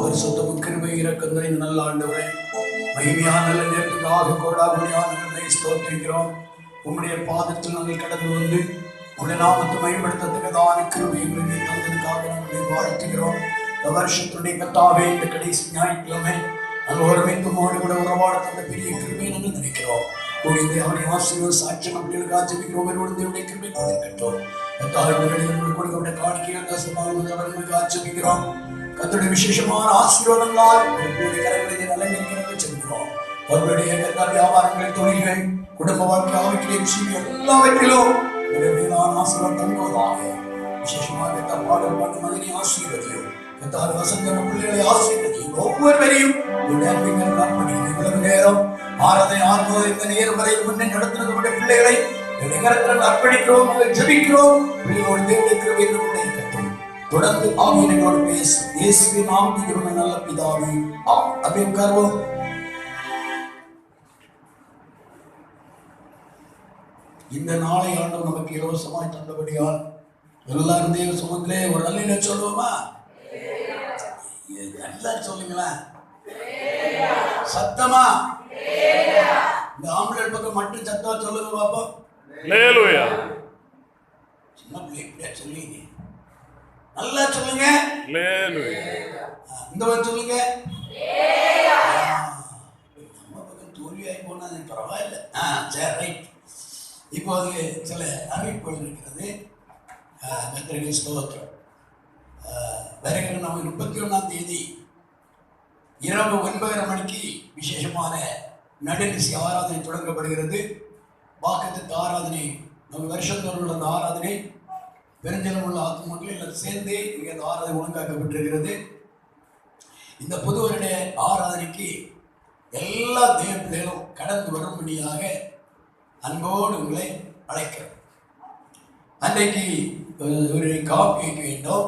பரிசுத்தமும் கிருபை இரக்கம் நிறைந்த நல்ல ஆண்டவரே, மகிமையான நல்ல நேரத்துக்காக கோடாகோடியாக நன்மை ஸ்தோத்திரிக்கிறோம். உம்முடைய பாதத்தில் நாங்கள் கடந்து வந்து உடைய நாமத்தை மேம்படுத்தத்தக்கதான கிருபை எங்களுக்கு தந்ததுக்காக நாங்கள் வாழ்த்துகிறோம். இந்த வருஷத்துடைய கர்த்தாவே, இந்த கடைசி ஞாயிற்றுக்கிழமை நாங்கள் ஒருமைத்துமோடு கூட உறவாட தந்த பெரிய கிருபையை நாங்கள் நினைக்கிறோம். கூடிய அவனை ஆசீர்வாத சாட்சி மக்களுக்கு ஆச்சரிக்கிறோம். ஒருவருடைய கிருபை கொடுக்கட்டும். கொடுக்கப்பட்ட காணிக்கைகள் அவர்களுக்கு ஆச்சரிக்கிறோம். கர்த்தருடைய விசேஷமான ஆசீர்வாதங்களால் கரங்களை அலங்கரிக்கிறதை செல்கிறோம். அவர்களுடைய வியாபாரங்கள், தொழில்கள், குடும்ப வாழ்க்கை ஆகிய எல்லாவற்றிலும் ஆசீர்வாதம் தங்குவதாக. விசேஷமாக பாடல் பாட்டு மகனை ஆசீர்வதியும் வசந்த பிள்ளைகளை ஆசீர்வதியும். ஒவ்வொருவரையும் நேரம் ஆராதனை ஆறுவது இந்த நேரம் வரை முன்னே நடத்துவதற்குடைய பிள்ளைகளை அர்ப்பணிக்கிறோம், ஜெபிக்கிறோம். பிள்ளைகளோடு தேவனுடைய கிருபை இருக்கட்டும். தொடர்ந்து ஆவியினோடு பேசு. இயேசுவின் நாமத்தில் நல்ல பிதாவே, ஆமென். அப்படியே உட்கார்வோம். இந்த நாளை ஆண்டவர் நமக்கு இலவசமாய் தந்தபடியால் எல்லாரும் தேவ சமூகத்திலே ஒரு நல்ல சொல்லுவோமா? எல்லாரும் சொல்லுங்களேன் சத்தமா. இந்த ஆம்பளை பக்கம் மட்டும் சத்தமா சொல்லுங்க பாப்போம். சின்ன பிள்ளை சொல்லுங்க, நல்லா சொல்லுங்க. இந்த சொல்லுங்க. நம்ம பக்கம் தோல்வியாகி போனா பரவாயில்ல. சரி, ரைட். இப்போது சில அறிவிப்புகள் இருக்கிறது. கர்த்தருக்கு ஸ்தோத்திரம். வருகிற நம்ம 31ஆம் தேதி இரவு 9:30 மணிக்கு விசேஷமான நடுநிசி ஆராதனை தொடங்கப்படுகிறது. வாக்குத்தத்த ஆராதனை, நம்ம வருஷத்தோடு உள்ள அந்த ஆராதனை பெருஞ்சலம் உள்ள ஆத்மாக்கள் எல்லாம் சேர்ந்து இங்கே அந்த ஆராதனை ஒழுங்காக்கப்பட்டிருக்கிறது. இந்த புது வருட ஆராதனைக்கு எல்லா தேவ பிள்ளைகளும் கடந்து வரும்படியாக அன்போடு உங்களை அழைக்கிறோம். அன்றைக்கு ஒரு காப்பி வைக்க வேண்டும்.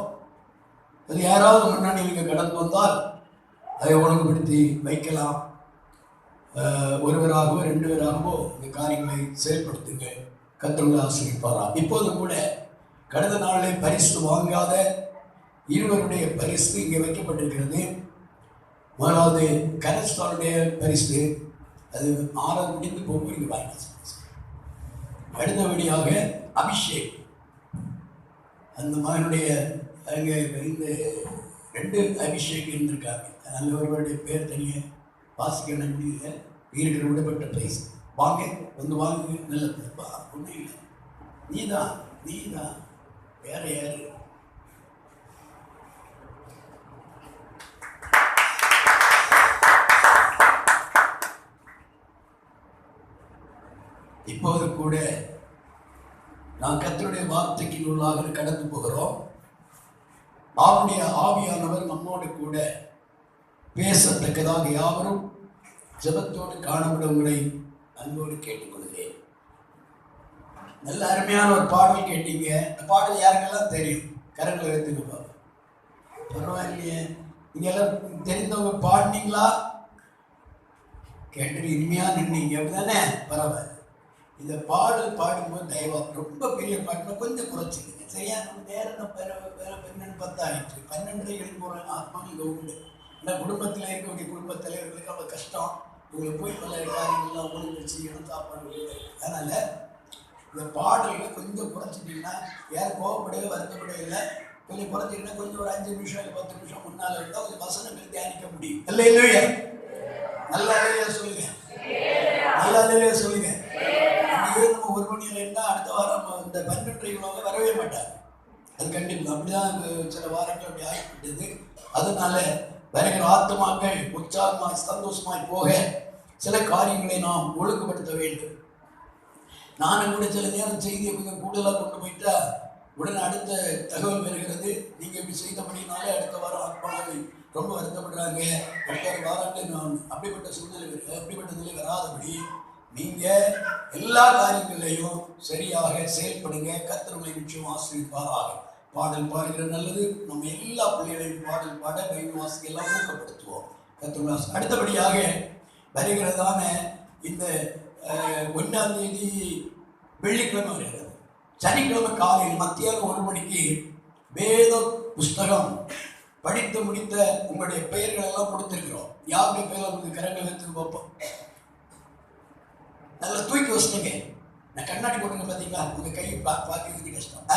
அது யாராவது முன்னாடி நீங்கள் கடந்து வந்தால் அதை ஒழுங்குபடுத்தி வைக்கலாம். ஒருவராகவோ 2 பேராகவோ இந்த காரியங்களை செயல்படுத்துங்க. கர்த்தர் ஆசீர்வதிப்பாராம். இப்போதும் கூட கடந்த நாளில் பரிசு வாங்காத 2 பரிசு இங்கே வைக்கப்பட்டிருக்கிறது. முதலாவது கனஸ்தானுடைய பரிசு, அது 6 முடிந்து போகும், இங்கே வாங்கி. அடுத்தபடியாக அபிஷேக், அந்த மகனுடைய அங்கே இந்த 2 அபிஷேக் இருந்திருக்காங்க. நல்ல ஒருவருடைய பேர் தனியாக வாசிக்க முடியல. இருக்கிற விடப்பட்ட பிரைஸ் வாங்க, வந்து வாங்க. நல்ல பிள்ளைப்பா, ஒன்றும் இல்லை. நீதான் வேற யாரு? இப்போது கூட நாம் கர்த்தருடைய வார்த்தைக்கு உள்ளாக கடந்து போகிறோம். அவருடைய ஆவியானவர் நம்மோடு கூட பேசத்தக்கதாக யாவரும் ஜெபத்தோடு காணப்பட உங்களை அன்போடு கேட்டுக்கொள்கிறேன். நல்ல அருமையான ஒரு பாடல் கேட்டீங்க. இந்த பாடல் யாருக்கெல்லாம் தெரியும்? கரங்களை எடுத்துக்கப்பா. பரவாயில்லையே, நீங்க எல்லாம் தெரிந்தவங்க பாடினீங்களா? கேட்டு இனிமையா நின்னீங்க, அப்படிதானே? பரவாயில்ல. இந்த பாடல் பாடும்போது தயவா ரொம்ப பெரிய பாட்டுனா கொஞ்சம் குறைச்சிக்கங்க, சரியா? நம்ம நேரம் வேற 10 ஆயிடுச்சு. 12 எழுதி போகிறாங்க. ஆத்மாவில் இங்கே உண்டு. இந்த குடும்பத்தில் இருக்கக்கூடிய குடும்ப தலைவர்களுக்கு அவ்வளோ கஷ்டம். இவங்களை போய் பல காரியங்கள்லாம் ஒழுங்கு செய்யணும், சாப்பாடு. அதனால் இந்த பாடல்களை கொஞ்சம் குறைச்சிட்டிங்கன்னா யாரும் கோவப்படவே வருத்தப்படவே இல்லை. கொஞ்சம் குறைச்சிங்கன்னா கொஞ்சம் ஒரு 5 நிமிஷம் இல்லை 10 நிமிஷம் முன்னால் இருந்தால் கொஞ்சம் வசனங்கள் தியானிக்க முடியும். இல்லை இல்லையா? நல்லா இல்லையா சொல்லுங்க, நல்லா இல்லையா சொல்லுங்க. நம்ம 1 மணியில் இருந்தால் அடுத்த வாரம் இந்த 12 வரவே மாட்டாங்க. அது கண்டிப்பாக அப்படிதான் சில வாரங்கள் அப்படி ஆகிவிட்டது. அதனால வருகிற ஆத்மாக்கள் உற்சாகமாய் சந்தோஷமாய் போக சில காரியங்களை நாம் ஒழுங்குபடுத்த வேண்டும். நானும் கூட சில நேரம் செய்தியை கொஞ்சம் கூடுதலாக கொண்டு போயிட்டா உடனே அடுத்த தகவல் வருகிறது, நீங்கள் இப்படி செய்தபடினாலே அடுத்த வாரம் ஆத்மாக்கள் ரொம்ப வருத்தப்படுறாங்க, அடுத்த வாரங்கள் நான் அப்படிப்பட்ட சூழ்நிலை அப்படிப்பட்ட நிலை வராதபடி நீங்கள் எல்லா காரியங்களையும் சரியாக செயல்படுங்க. கர்த்தர் உங்களை நிச்சயம் ஆசீர்வதிப்பாராக. பாடல் பாடுகிற நல்லது. நம்ம எல்லா பிள்ளைகளையும் பாடல் பாட பைபிள் வாசிக்க எல்லாம் ஊக்கப்படுத்துவோம். கர்த்தர் அடுத்தபடியாக வருகிறதான இந்த 1ஆம் தேதி வெள்ளிக்கிழமை வருகிறது. சனிக்கிழமை காலையில் மத்தியானம் 1 மணிக்கு வேத புஸ்தகம் படித்து முடித்த உங்களுடைய பெயர்கள் எல்லாம் கொடுத்துருக்கிறோம். யாருடைய பெயர் உங்களுக்கு கரங்களை வைத்து பார்ப்போம். நல்லா தூக்கி வச்சுங்க. நான் கண்ணாடி போட்டுங்க பார்த்தீங்களா, உங்கள் கையை பார்க்கறது கஷ்டம்.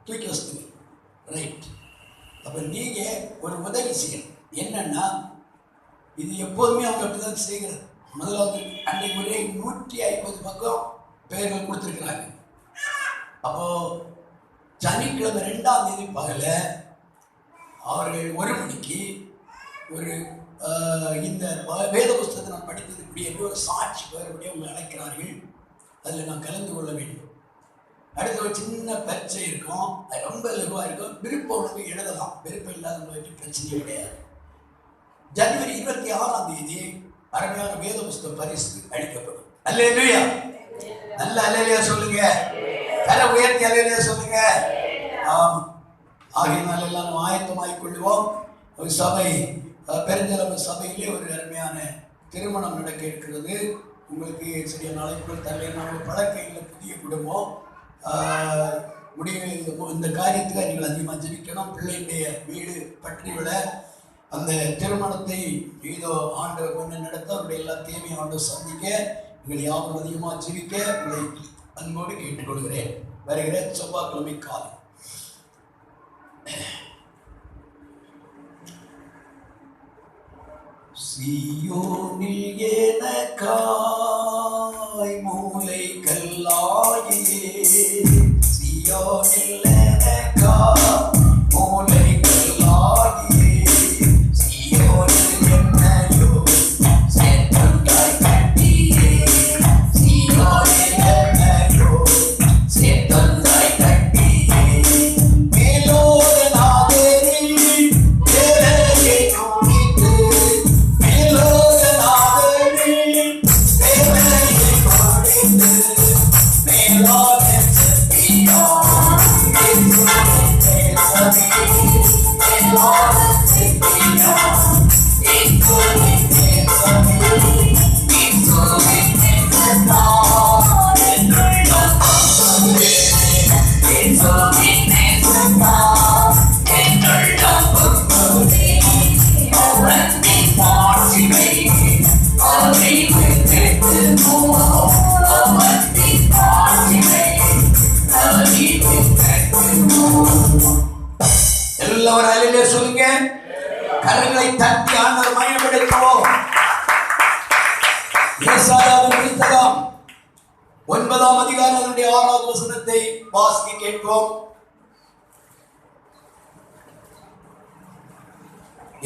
தூக்கி வச்சுங்க. ரைட். அப்போ நீங்கள் ஒரு உதவி செய்யணும். என்னன்னா, இது எப்போதுமே அவங்க அப்படிதான் செய்கிறது. முதலாவது அன்றைக்கு ஒரே 150 பக்கம் பெயர்கள் கொடுத்துருக்குறாங்க. அப்போது சனிக்கிழமை 2ஆம் தேதி பகல அவர்கள் 1 மணிக்கு ஒரு இந்த வேத புஸ்தகத்தை நான் படித்தது இப்படி என்று ஒரு சாட்சி பெயருடைய உங்களை அழைக்கிறார்கள். அதில் நான் கலந்து கொள்ள வேண்டும். அடுத்த ஒரு சின்ன பரீட்சை இருக்கும். அது ரொம்ப லகுவாக இருக்கும். விருப்பம் உணவு எழுதலாம். விருப்பம் இல்லாதவங்களுக்கு பிரச்சனை கிடையாது. ஜனவரி 26ஆம் தேதி அருமையான வேத புஸ்தக பரிசு அளிக்கப்படும். அல்லேலூயா. நல்ல அல்லேலூயா சொல்லுங்க. தலை உயர்த்தி அல்லேலூயா சொல்லுங்க. ஆமாம். ஆகையினால எல்லாம் நம்ம ஆயத்தமாகிக் கொள்வோம். ஒரு சபை பெருஞ்சளவு சபையிலே ஒரு அருமையான திருமணம் நடக்க இருக்கிறது. உங்களுக்கு சரியான அழைப்புகள் தரல. நம்ம பழக்கையில் புதிய குடும்பம் இந்த காரியத்துக்கு நீங்கள் அதிகமாக ஜெபிக்கணும். பிள்ளைகளுடைய வீடு பற்றி விட அந்த திருமணத்தை ஏதோ ஆண்டவர் கொண்டு நடத்த அவருடைய எல்லா தேவையும் ஆண்டவர் சந்திக்க நீங்கள் யாரும் அதிகமாக ஜெபிக்க உங்களை அன்போடு கேட்டுக்கொள்கிறேன். வருகிற செவ்வாய்க்கிழமை காலை சீயோனில் எனக்காய் மூலை கல்லாயே, சீயோனில் எனக்காய் மூலை கல்லாயே, சீயோனில் என்னையோ சேர்த்தாய் கட்டியே, சீயோனில் என்னையோ சேர்த்தாய் கட்டியே, மேலோக நாதரில் தேவையை நோக்கிட்டு, மேலோக நாதரில் தேவையை நோக்கிட்டு, மேலோக சத்தியா எல்லாரும் அல்லேலூயா சொல்லுங்க. கரங்களை தட்டி ஆண்டவர் மகிமைப்படுத்துவோம். ஏசாயாவின் புத்தகம் 9ஆம் அதிகாரத்தினுடைய 6வது வசனத்தை வாசிக்க கேட்போம்.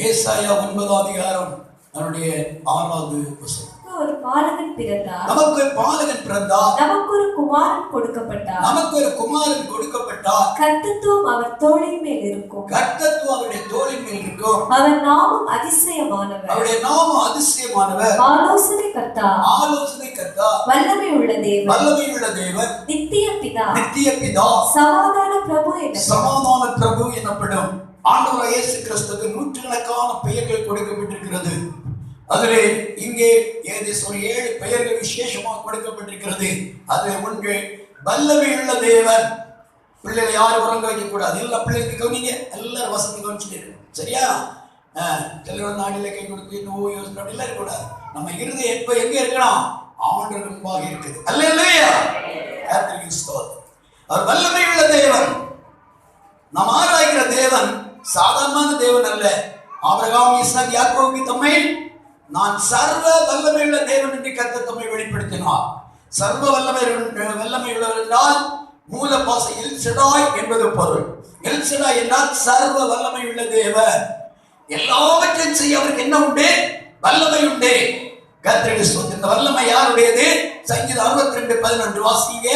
ஏசாயா 9ஆம் அதிகாரம் அதனுடைய 6வது வசனம். ஒரு பாலகன் பிறந்தார், நமக்கு ஒரு பாலகன் பிறந்தார், நமக்கு ஒரு குமாரன் கொடுக்கப்பட்டார், நமக்கு ஒரு குமாரன் கொடுக்கப்பட்டார், கர்த்தத்துவம் அவர் தோளின் மேல் இருக்கும், கர்த்தத்துவம் அவருடைய தோளின் மேல் இருக்கும், அவர் நாமம் அதிசயமானவர், அவருடைய நாமம் அதிசயமானவர், ஆலோசனை கர்த்தா, ஆலோசனை கர்த்தா, வல்லமை உள்ள தேவன், வல்லமை உள்ள தேவன், நித்திய பிதா, நித்திய பிதா, சமாதான பிரபு சமாதான பிரபு எனப்படும். ஆண்டவர் இயேசு கிறிஸ்துவுக்கு நூற்றுக்கணக்கான பெயர்கள் கொடுக்கப்பட்டிருக்கிறது. அதிலே இங்கே ஒரு 7 பெயர்கள் விசேஷமாக கொடுக்கப்பட்டிருக்கிறது. அதில் ஒன்று வல்லமையுள்ள தேவன். பிள்ளைகளை யாரும் உறங்க வைக்கக்கூடாது. எல்லா பிள்ளைகளுக்கு கவனிங்க. எல்லாரும் வசதி கவனிச்சுட்டு சரியா? சிலர் நாட்டில் கை கொடுத்து நோய் யோசனை அப்படிலாம் இருக்கக்கூடாது. நம்ம இருதயம் எப்ப எங்க இருக்கணும்? ஆண்டவர் முன்பாக இருக்குது. அல்லேலூயா. கர்த்தருக்கு ஸ்தோத்திரம். அவர் வல்லமையுள்ள தேவன். நாம் ஆராய்கிற தேவன் சாதாரணமான தேவன் அல்ல. ஆபிரகாம், ஈசாக், யாக்கோபுக்கு தம்மை நான் சர்வ வல்லமையுள்ள தேவன் என்று கர்த்தர் தம்மை வெளிப்படுத்தினார். சர்வ வல்லமையுள்ளவர் என்றால் மூல பாசையில் செடாய் என்பது பொருள். எல்சடா என்றால் சர்வ வல்லமை உள்ள தேவன். எல்லாவற்றையும் செய்ய அவருக்கு என்ன உண்டு? வல்லமை உண்டு. கர்த்தருடைய ஸ்தோத்திரம். இந்த வல்லமை யாருடையது? சங்கீதம் 62:11 வாசிங்க.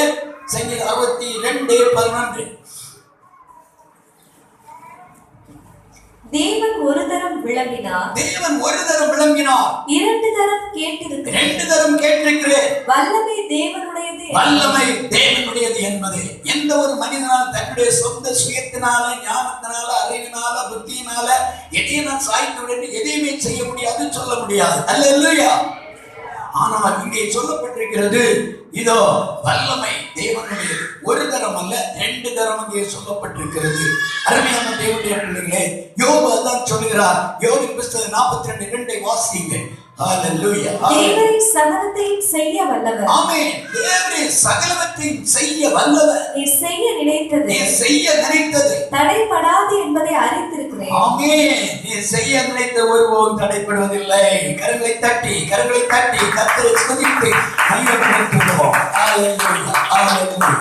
சங்கீதம் 62:11. தேவன் ஒரு தரம் விளம்பினார், தேவன் ஒரு தரம் விளம்பினார், 2 தரம் கேட்டிருக்கிறேன், 2 தரம் கேட்டிருக்கிறேன். வல்லமை தேவனுடையது, வல்லமை தேவனுடையது என்பது எந்த ஒரு மனிதனால் தன்னுடைய சொந்த சுயத்தினால, ஞானத்தினால, அறிவினால, புத்தியினால எதையும் சாய்த்து விட எதையுமே செய்ய முடியாது, சொல்ல முடியாது. அல்லேலூயா. ஆனால் இங்கே சொல்லப்பட்டிருக்கிறது, இதோ வல்லமை தேவனுடையது. ஒரு தரம் அல்ல, 2 தரம் இங்கே சொல்லப்பட்டிருக்கிறது. அருமையான தேவனுடைய பிள்ளைகளே, யோபு அதான் சொல்கிறார். யோபின் புத்தகம் 42:2 வாசிங்க. ஹalleluya. தேவரே சகலத்தையும் செய்ய வல்லவர். ஆமென். தேவரே சகலத்தையும் செய்ய வல்லவர். நீ செய்ய நினைத்தது தடைபடாது என்பதை அறிந்திருக்கிறேன். ஆமென். நீ செய்ய நினைத்த ஒருவரும் தடைபடுவதில்லை. கரங்களை தட்டி கர்த்தரை ஸ்துதித்து மையப்படுத்துவோம். ஹalleluya. ஹalleluya.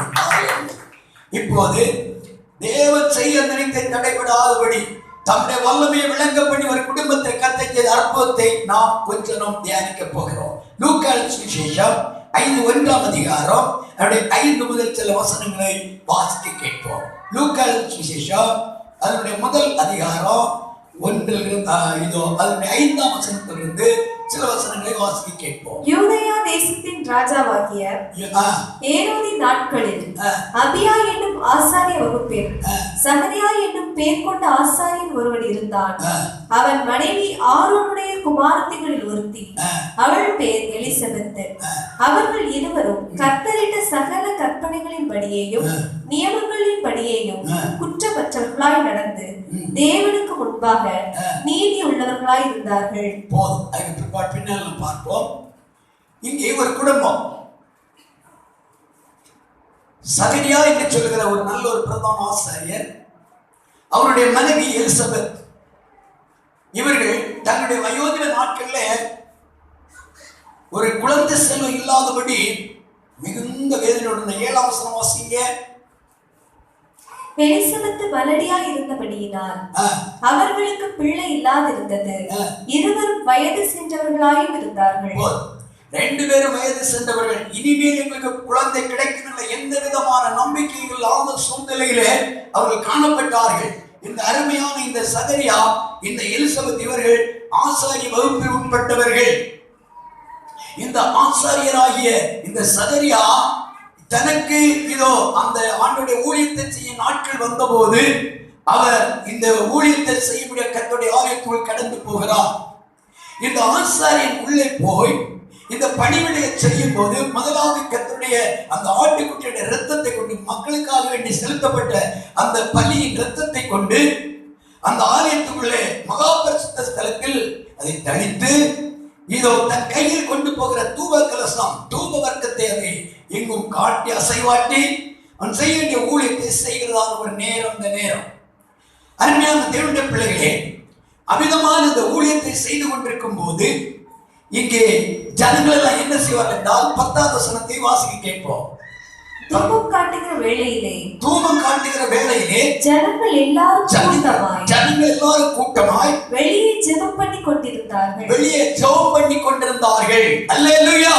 இப்போது தேவன் செய்ய நினைத்த தடைபடாதபடி தம்முடைய வல்லமையை விளங்க பண்ணி ஒரு குடும்பத்தை கர்த்தர் செய்த அற்புதத்தை நாம் கொஞ்சம் தியானிக்க போகிறோம். லூக்கா சுவிசேஷம் 5:1 அதிகாரம் 5 முதல் சில வசனங்களை வாசிக்க கேட்போம். லூக்கா சுவிசேஷம் அதனுடைய முதல் அதிகாரம் 1 இதோ அதனுடைய 5ஆம் வசனத்திலிருந்து சில வசனங்களை வாசிக்க கேட்போம். யூதேயா தேசத்தின் ராஜாவாகிய ஏரோதின் நாட்களில் அபியா என்னும் ஆசாரிய வகுப்பில் சகரியா என்னும் பேர் கொண்ட ஆசாரியன் ஒருவன் இருந்தான். அவன் மனைவி ஆரோனுடைய குமாரத்திகளில் ஒருத்தி, அவள் பேர் எலிசபெத்து. அவர்கள் இருவரும் கர்த்தரிட்ட சகல கற்பனைகளின் படியேயும் நியமங்களின் படியேயும் குற்றமற்றவர்களாய் நடந்து தேவனுக்கு முன்பாக நீதி உள்ளவர்களாய் இருந்தார்கள். பின்னால் பார்ப்போம். இங்கே ஒரு குடும்பம், சகரியா என்று சொல்லுகிற ஒரு நல்ல ஒரு பிரதான ஆசாரியர், அவருடைய மனைவி எலிசபெத். இவர்கள் தன்னுடைய வயோதிக நாட்கள்ல ஒரு குழந்தை செல்வம் இல்லாதபடி மிகுந்த வேதனையோடு 7ஆம் வசனம் வாசிங்க. எலிசபெத்து வலடியாய் இருந்தபடியினால் அவர்களுக்கு பிள்ளை இல்லாதிருந்தது. இருவரும் வயது சென்றவர்களாயும் இருந்தார்கள். 2 பேரும் வயது சென்றவர்கள். இனிமேல் எங்களுக்கு குழந்தை கிடைக்கவில்லை, எந்த விதமான நம்பிக்கை இல்லாத சூழ்நிலையிலே அவர்கள் காணப்பட்டார்கள். இந்த அருமையான இந்த சகரியா, இந்த எலிசபெத் இவர்கள் ஆசாரிய வகுப்பில் உட்பட்டவர்கள். இந்த ஆசாரியராகிய இந்த சகரியா தனக்கு இதோ அந்த ஆண்டுடைய ஊழியத்தை செய்ய நாட்கள் வந்தபோது அவர் இந்த ஊழியத்தை செய்யக்கூடிய கர்த்தருடைய ஆலயத்துக்குள் கடந்து போகிறார். இந்த ஆசாரியன் உள்ளே போய் இந்த பணிவிடையை செய்யும் போது முதலாவது கர்த்தருடைய அந்த ஆட்டுக்குட்டியுடைய இரத்தத்தை கொண்டு, மக்களுக்காக வேண்டி செலுத்தப்பட்ட அந்த பலியின் இரத்தத்தை கொண்டு அந்த ஆலயத்துக்குள்ளே மகா பரிசுத்த ஸ்தலத்தில் அதை தளித்து இதோ தன் கையில் கொண்டு போகிற தூப கலசம், தூப வர்க்கத்தை அதை எங்கும் காட்டி அசைவாட்டி அவன் செய்ய வேண்டிய ஊழியத்தை செய்கிறதான ஒரு நேரம். இந்த நேரம் அருமையான தேவனுடைய பிள்ளைகளே, அமிதமான இந்த ஊழியத்தை செய்து கொண்டிருக்கும் போது இங்கே ஜனங்கள் எல்லாம் என்ன செய்வார்கள் என்றால் 10ஆம் வசனத்தை வாசிக்க கேட்போம். தூபம் காட்டுகிற வேளையிலே ஜனங்கள் எல்லாரும் கூட்டமாய் வெளியே ஜெபம் பண்ணி கொண்டிருந்தார்கள். அல்லேலூயா.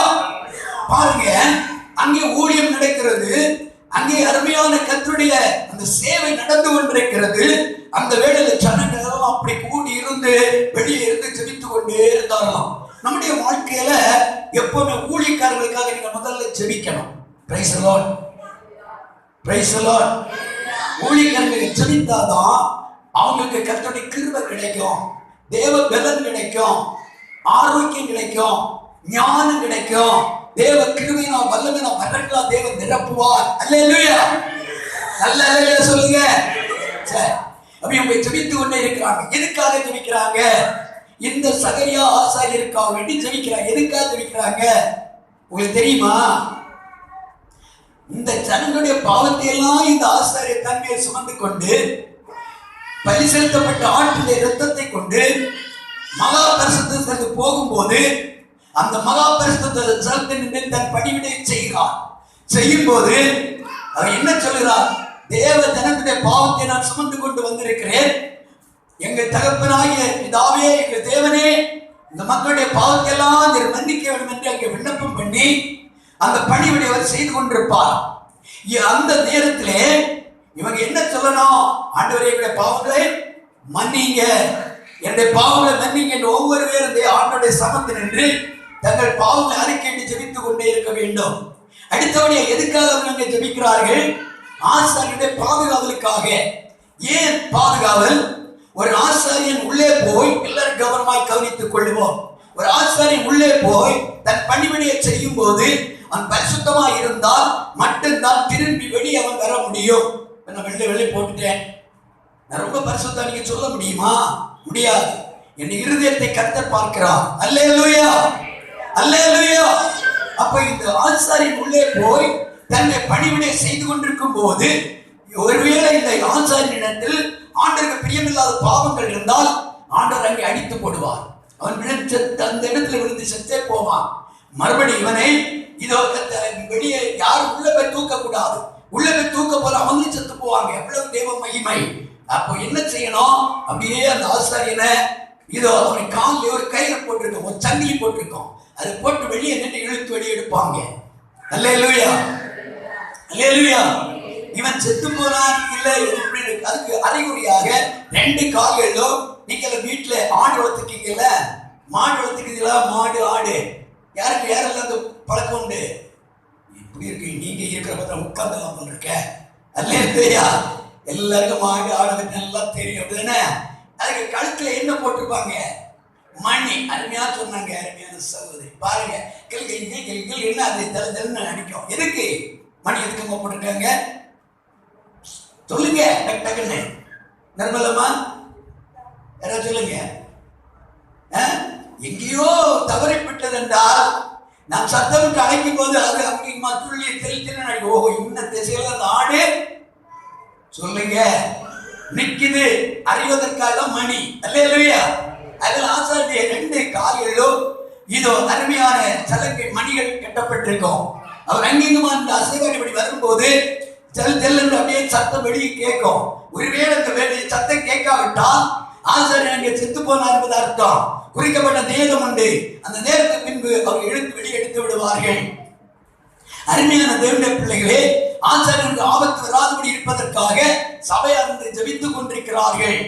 பாருங்க, அங்கே ஊழியம் நடக்கிறது, அங்கே அருமையான கர்த்தருடைய அந்த சேவை நடந்து கொண்டிருக்கிறது. அந்த வேளையில ஜனங்கள் எல்லாம் அப்படி கூடி இருந்து வெளியே இருந்து ஜெபித்துக் கொண்டே இருந்தார்களாம். நம்முடைய வாழ்க்கையில எப்பவுமே ஊழியக்காரர்களுக்காக நீங்க முதல்ல ஜெபிக்கணும். Praise the Lord, praise the Lord. ஊழியக்காரர்கள் ஜெபித்தாதான் அவங்களுக்கு கர்த்தருடைய கிருபை கிடைக்கும், தேவ பலன் கிடைக்கும், ஆரோக்கியம் கிடைக்கும், ஞானம் கிடைக்கும். தேவ கிருபையினால் வல்லமையினால் வரங்களா தேவன் நிரப்புவார். அல்லேலூயா. நல்ல அல்லேலூயா சொல்லுங்க. சரி, அப்ப இவங்க ஜெபித்து கொண்டே இருக்கிறாங்க. எதுக்காக ஜெபிக்கிறாங்க? இந்த சகரியா ஆசாரியருக்காக வேண்டி ஜெபிக்கிறாங்க. எதுக்காக ஜெபிக்கிறாங்க உங்களுக்கு தெரியுமா? இந்த ஜனங்களுடைய பாவத்தை எல்லாம் இந்த ஆசாரியர் தன்மையை சுமந்து கொண்டு பலி செலுத்தப்பட்ட ஆட்டுடைய இரத்தத்தை கொண்டு மகா பரிசுத்தத்திற்கு போகும்போது அந்த மகா பரிசுத்தத்தில் நின்று தன் பணிவிடை செய்கிறார். செய்யும் போது அவர் என்ன சொல்கிறார்? தேவ ஜனத்துடைய பாவத்தை நான் சுமந்து கொண்டு வந்திருக்கிறேன். எங்கள் தகப்பனாகிய பிதாவே, எங்கள் தேவனே, இந்த மக்களுடைய பாவத்தை எல்லாம் நீர் மன்னிக்க வேண்டும் என்று அங்கே விண்ணப்பம் பண்ணி அந்த பணிவிடை அவர் செய்து கொண்டிருப்பார். அந்த நேரத்திலே இவங்க என்ன சொல்லணும்? ஆண்டவரே, எங்களுடைய பாவங்களை மன்னிங்க, என்னுடைய பாவங்களை மன்னிங்க என்று ஒவ்வொரு பேரும் ஆண்டவருடைய சமத்தில் நின்று தங்கள் பாவங்களை அறிக்கையிட்டு ஜெபித்துக் கொண்டே இருக்க வேண்டும். அடுத்தபடியே எதுக்காக அவர்கள் ஜெபிக்கிறார்கள்? ஆசாரியனுடைய பாதுகாவலுக்காக. ஏன் பாதுகாவல்? ஒரு ஆசாரியன் உள்ளே போய் எல்லாரும் கவனமாய் கவனித்துக் கொள்ளுவோம். ஒரு ஆசாரியன் உள்ளே போய் தன் பணிவிடையை செய்யும் போது அவன் பரிசுத்தமாக இருந்தால் மட்டும்தான் திரும்பி வெளியே அவன் வர முடியும். நான் வெளியே போட்டுட்டேன், நான் ரொம்ப பரிசுத்தம், நீங்க சொல்ல முடியுமா? முடியாது. என் இருதயத்தை கர்த்தர் பார்க்கிறார். அல்லேலூயா, அல்லேலூயா. அப்ப இந்த ஆசாரியன் உள்ளே போய் தன்னை பணிவிடை செய்து கொண்டிருக்கும் போது ஒருவேளை இந்த ஆசாரியனிடத்தில் ஆண்டவருக்கு பிரியமில்லாத பாவங்கள் இருந்தால் ஆண்டவர் அங்கே அடித்து போடுவார். அவன் அந்த இடத்துல விழுந்து செத்தே போவான். மறுபடி இவனை இதோ வெளியே யாரும் உள்ள போய் தூக்க கூடாது. உள்ள போய் தூக்க போல அவங்களும் செத்து போவாங்க. எவ்வளவு தேவ மகிமை. அப்போ என்ன செய்யணும்? அப்படியே அந்த ஆசாரியனை இதோ அவனை காலில் ஒரு கயிறு போட்டிருக்கோம், ஒரு சங்கிலி போட்டிருக்கோம், அதை போட்டு வெளியே நின்று இழுத்து வெளியே எடுப்பாங்க. அல்லேலூயா, அல்லேலூயா. இவன் செத்து போனான் இல்லை, அதுக்கு அறிகுறியாக 2 கால்களிலும் நீங்க வீட்டுல ஆடு வளர்த்துக்கீங்கல்ல, மாடு வளர்த்துக்கீங்களா? மாடு, ஆடு யாருக்கு யாரெல்லாம் அந்த பழக்கம் உண்டு? இப்படி இருக்கு, நீங்க இருக்கிற பத்திரம் உட்கார்ந்து இருக்க. அல்லேலூயா. எல்லாருக்கும் மாடு ஆடு நல்லா தெரியும் அப்படின்னா. அதுக்கு கழுத்துல என்ன போட்டிருப்பாங்க? மணி. அருமையா சொன்னாங்க அருமையான சகோதரி. பாருங்க, கிள் என்ன அது தெலுன்னு அடிக்கும். எதுக்கு மணி எதுக்கு போட்டிருக்காங்க? சொல்லுங்க டக்குன்னு. நிர்மலமா யாராவது சொல்லுங்க. எங்கேயோ தவறிப்பட்டது என்றால் நாம் சத்தமிட்டு அழைக்கும் போது அது அப்படிமா துள்ளி தெளித்து ஓஹோ இந்த திசையில அந்த ஆடு சொல்லுங்க நிக்குது அறிவதற்காக மணி. அல்லேலூயா. அதில் ஆசாரிய 2 கால்களிலும் இதோ அருமையான சலங்கை மணிகள் கட்டப்பட்டிருக்கும். அவர் அங்கிங்குமா அந்த அசைவாடிபடி வரும்போது செல் என்று அப்படியே சத்தம் வெளியே கேட்கும். ஒருவேளை அந்த வேலையை சத்தம் கேட்காவிட்டால் ஆசாரியன் அங்கே செத்து போனார் என்பது அர்த்தம். குறிக்கப்பட்ட நேரம் உண்டு. அந்த நேரத்துக்கு பின்பு அவர் இழுத்து வெளியே எடுத்து விடுவார்கள். அருமையான தேவனுடைய பிள்ளைகளே, ஆசாரியனுக்கு ஆபத்து வராதபடி இருப்பதற்காக சபையார் ஜெபித்துக் கொண்டிருக்கிறார்கள்.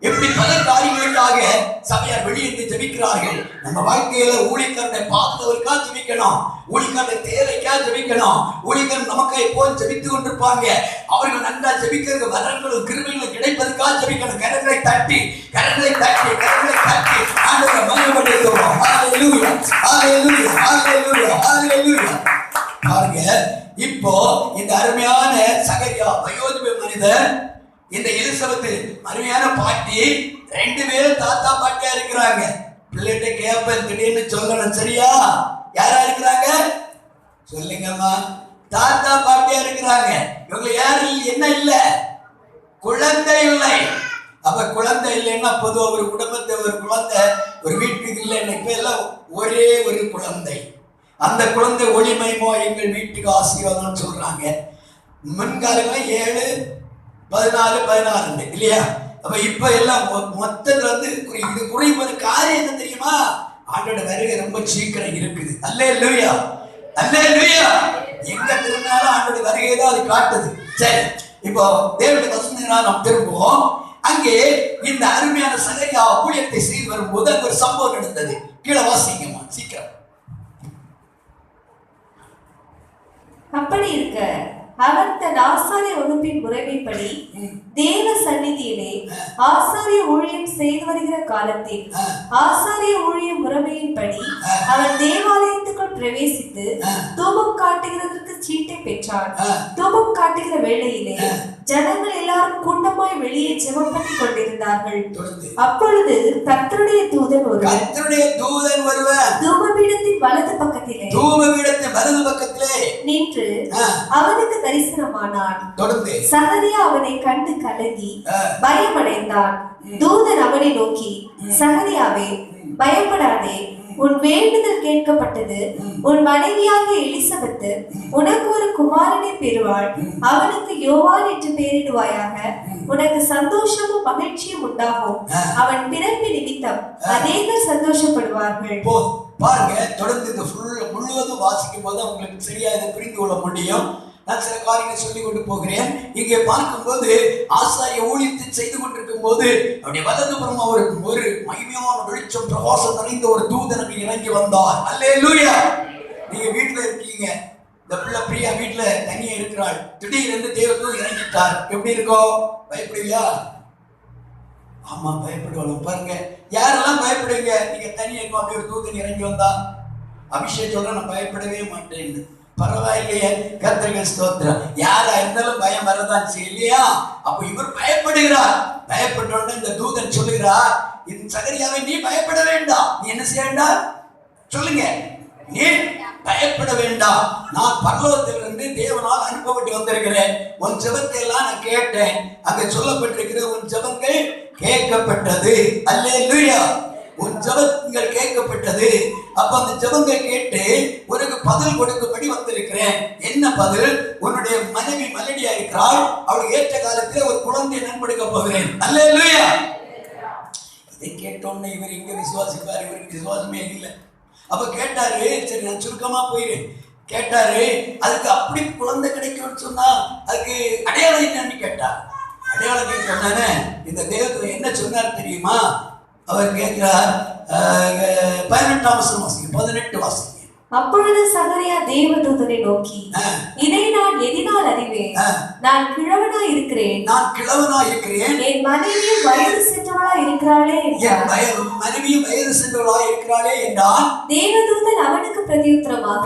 எப்படி பல காரியங்களுக்காக சபையார் வெளியிட்டு ஜெபிக்கிறார்கள். நம்ம வாழ்க்கையில ஊழியக்காரனை பாதுகாவலுக்காக ஜெபிக்கணும், ஊழியக்காரனை தேவைக்காக ஜெபிக்கணும். ஊழியக்காரன் நமக்கு எப்போது ஜெபித்துக் கொண்டிருப்பாங்க. அவர்கள் நன்றா ஜெபிக்கிறது வரங்களும் கிருபைகளும் கிடைப்பதற்காக ஜெபிக்கணும். கரங்களை தட்டி கரங்களை தட்டி கரங்களை தட்டி ஆண்டவரை மகிமைப்படுத்துவோம். ஹல்லேலூயா, ஹல்லேலூயா, ஹல்லேலூயா, ஹல்லேலூயா. பாருங்க, இப்போ இந்த அருமையான சகரியா வயோதிப மனிதர், இந்த எலிசபெத் அருமையான பாட்டி, 2 பேரும் தாத்தா பாட்டியா இருக்கிறாங்க. பிள்ளைகிட்ட கேப்பேன், திடீர்னு சொல்லணும், சரியா? யாரா இருக்கிறாங்க? சொல்லுங்கம்மா. தாத்தா பாட்டியா இருக்கிறாங்க. இவங்க யாரு? என்ன இல்ல? குழந்தை இல்லை. அப்ப குழந்தை இல்லைன்னா பொதுவா ஒரு குடும்பத்தை ஒரு குழந்தை ஒரு வீட்டுக்கு இல்லைன்னா இப்ப எல்லாம் ஒரே ஒரு குழந்தை. அந்த குழந்தை ஒளிமயமோ எங்கள் வீட்டுக்கு ஆசீர்வாதம் சொல்றாங்க. முன்காலங்கள 7, 14, 16 இல்லையா? அப்ப இப்ப எல்லாம் மொத்தத்துல இது குறைவது காரியம் என்ன தெரியுமா? ஆண்டோட வருகை ரொம்ப சீக்கிரம் இருக்குது. அல்லேலூயா, அல்லேலூயா. எங்க திரும்பினாலும் ஆண்டோட வருகை தான் அது காட்டுது. சரி, இப்போ தேவனுடைய வசனத்தினால் நாம் திரும்புவோம். அங்கே இந்த அருமையான சகரியா ஊழியத்தை செய்து வரும்போது அங்க ஒரு சம்பவம் நடந்தது. கீழே வாசிங்கம்மா சீக்கிரம். அப்படி இருக்க அவர் தன் ஆசாரிய வகுப்பின் முறைமைப்படி தேவ சந்நிதியிலே ஆசாரிய ஊழியம் செய்து வருகிற காலத்தில் ஆசாரிய ஊழிய முறைமையின்படி அவர் தேவாலயத்துக்குள் பிரவேசித்து தூபம் காட்டுகிறதற்கு சீட்டை பெற்றார். தூபம் காட்டுகிற வேளையிலே ஜனங்கள் எல்லாரும் கூட்டமாய் வெளியே ஜெபம் பண்ணி கொண்டிருந்தார்கள். அப்பொழுது கர்த்தருடைய தூதன் ஒருவர் தூபபீடத்தின் வலது பக்கத்திலே நின்று அவனுக்கு தரிசனமானான். சகரியா அவனை கண்டு கலங்கி பயமடைந்தான். தூதன் அவனை நோக்கி, சகரியாவே பயப்படாதே, உன் வேண்டுதல் கேட்கப்பட்டது. உன் மனைவியாகிய எலிசபெத்து உனக்கு ஒரு குமாரனை பெறுவாள். அவனுக்கு யோவான் என்று பெயரிடுவாயாக. உனக்கு சந்தோஷமும் மகிழ்ச்சியும் உண்டாகும். அவன் பிறப்பு நிமித்தம் அநேகர் சந்தோஷப்படுவார்கள். பாருங்க, தொடர்ந்து இந்த முழுவதும் வாசிக்கும் போது உங்களுக்கு சரியா இதை புரிந்து கொள்ள முடியும். நான் சில காரியங்களை சொல்லிக் கொண்டு போகிறேன். இங்கே பார்க்கும்போது ஆசாரிய ஊழியத்தை செய்து கொண்டிருக்கும் போது அவருடைய வலதுபுறம் அவருக்கு ஒரு மகிமையான வெளிச்சம் பிரகாசம் நிறைந்த ஒரு தூதன் அங்கே இறங்கி வந்தார். அல்லேலூயா. நீங்க வீட்டுல இருக்கீங்க, இந்த பிள்ளை பிரியா வீட்டுல தனியா இருக்கிறாள், திடீர்னு தேவதூதன் இறங்கிட்டார். எப்படி இருக்கும்? பயப்படுவியா? ஆமா, பயப்படுவாங்க. பாருங்க, யாரெல்லாம் பயப்படுவீங்க? நீங்க தனியா இருக்கும், அப்படி ஒரு தூதன் இறங்கி வந்தா. அபிஷேக் சொல்ற, நான் பயப்படவே மாட்டேன்னு. பரவாயில்லையே, கர்த்தருக்கு ஸ்தோத்திரம். யாரா இருந்தாலும் பயம் வரதான் இல்லையா? அப்ப இவர் பயப்படுகிறார். பயப்பட்டோன்னு இந்த தூதன் சொல்லுகிறார், இந்த சகரியாவை நீ பயப்பட வேண்டாம். நீ என்ன செய்ய வேண்டாம்? சொல்லுங்க, நீ பயப்பட வேண்டாம். நான் பரலோகத்திலிருந்து தேவனால் அனுப்பப்பட்டு வந்திருக்கிறேன். உன் ஜெபத்தை எல்லாம் நான் கேட்டேன். அங்க சொல்லப்பட்டிருக்கிற உன் ஜெபங்கள் கேட்கப்பட்டது. அல்லேலூயா. உன் ஜெபங்கள் கேட்கப்பட்டது. அப்ப அந்த ஜெபங்கள் கேட்டு உனக்கு பதில் கொடுக்கும்படி வந்திருக்கிறேன். என்ன பதில்? உன்னுடைய மனைவி மலடியா இருக்கிறாள், அவளுக்கு ஏற்ற காலத்தில் ஒரு குழந்தையை நன்கொடுக்க போகிறேன். அல்லேலூயா. இதை கேட்டோன்னு இவர் இங்க விசுவாசிப்பார், இவருக்கு விசுவாசமே இல்லை. அப்ப கேட்டாரு, சரி நான் சுருக்கமா போயிரு. கேட்டாரு, அதுக்கு அப்படி குழந்தை கிடைக்கும்னு சொன்னா அதுக்கு அடையாளம் என்னன்னு கேட்டார். அடையாளம் கேட்டோன்னே இந்த தேவத்துல என்ன சொன்னார் தெரியுமா? அவர் கேட்கிறார், 18ஆம் வசனம் வாசிங்க, 18 வாசிங்க. அப்பொழுது சகரியா தேவதூதனை நோக்கி, இதை நான் எதினால் அறிவேன்? நான் கிழவனா இருக்கிறேன். நான் கிழவனா இருக்கிறேன். என் மனைவியும் வயது சென்றவளா இருக்கிறாளே என்றார். மனைவியும் வயது சென்றவளா இருக்கிறாளே என்றான். தேவதூதன் அவனுக்கு பிரதியுத்தரமாக,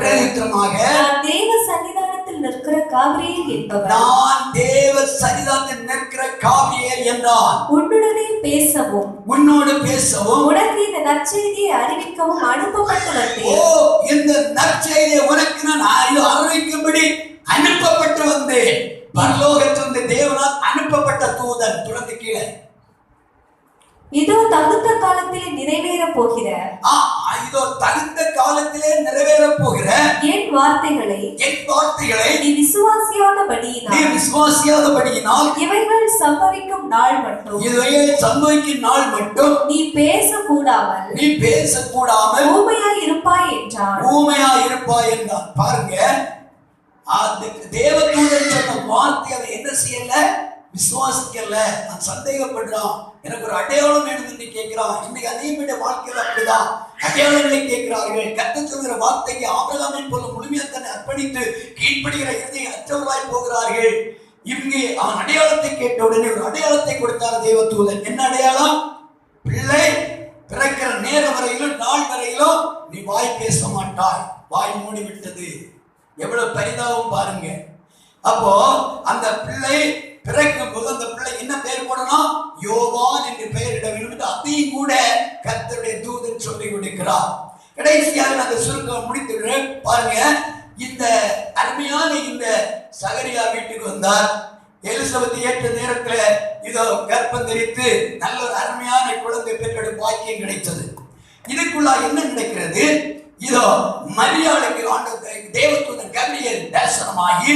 நான் தேவ சன்னிதானத்தில் நிற்கிற காபிரியேல் என்பவர். நான் தேவ சன்னிதானத்தில் நிற்கிற காபிரியேல் என்றான். உன்னுடனே பேசவும், உன்னோடு பேசவும், உனக்கு இந்த நற்செய்தியை அறிவிக்கவும் அனுப்பப்பட்டு வந்தேன். ஓ, இந்த நற்செய்தியை உனக்கு நான் அறிவிக்கும்படி அனுப்பப்பட்டு வந்தேன். பரலோகத்திலிருந்து தேவனால் அனுப்பப்பட்ட தூதன். தொடர்ந்து கீழே, இதோ தகுந்த காலத்திலே நிறைவேற போகிற, இதோ தகுந்த காலத்திலே நிறைவேற போகிற என் வார்த்தைகளை நீ விசுவாசியாதபடியினால் இவைகள் சம்பவிக்கும் நாள் மட்டும் நீ பேசக்கூடாமல் ஊமையாய் இருப்பாய் என்றான். பாருங்க, தேவதூதன் சொன்ன வார்த்தை அதை என்ன செய்யல? விசுவாசிக்கல. நான் சந்தேகப்படுறான், எனக்கு ஒரு அடையாளம் வேணும் என்று கேட்கிறான். இன்னைக்கு அதே வாழ்க்கையில் அப்படிதான் அடையாளங்களை கேட்கிறார்கள். கர்த்தர் சொல்கிற வார்த்தைக்கு ஆபிரகாமை போல முழுமையாக தன்னை அர்ப்பணித்து கீழ்ப்படுகிற இறுதியை அற்றவர்களாய் போகிறார்கள். இங்கே அவன் அடையாளத்தை கேட்ட உடனே ஒரு அடையாளத்தை கொடுத்தார் தேவதூதன். என்ன அடையாளம்? பிள்ளை பிறக்கிற நேரம் வரையிலும் நாள் வரையிலும் நீ வாய் பேச மாட்டாய், வாய் மூடிவிட்டது. எவ்வளவு பரிதாபம் பாருங்க. அப்போ அந்த பிள்ளை பிறக்கும் போது அந்த பிள்ளை என்ன பெயர் போடணும்? யோவான் என்று பெயரிட வேண்டும். அதையும் கூட கர்த்தருடைய தூதன் சொல்லிக் கொடுக்கிறார். கடைசியாக அந்த சுருக்கம் முடித்துக்கிறேன். பாருங்க, இந்த அருமையான இந்த சகரியா வீட்டுக்கு வந்தார். எலிசபெத் ஏற்ற நேரத்துல இதோ கர்ப்பம் தரித்து நல்ல ஒரு அருமையான குழந்தை பெற்றோட பாக்கியம் கிடைத்தது. இதுக்குள்ள என்ன நடக்கிறது? இதோ மரியாளுக்கு தேவதூதன் கபிரியேல் தரிசனமாகி,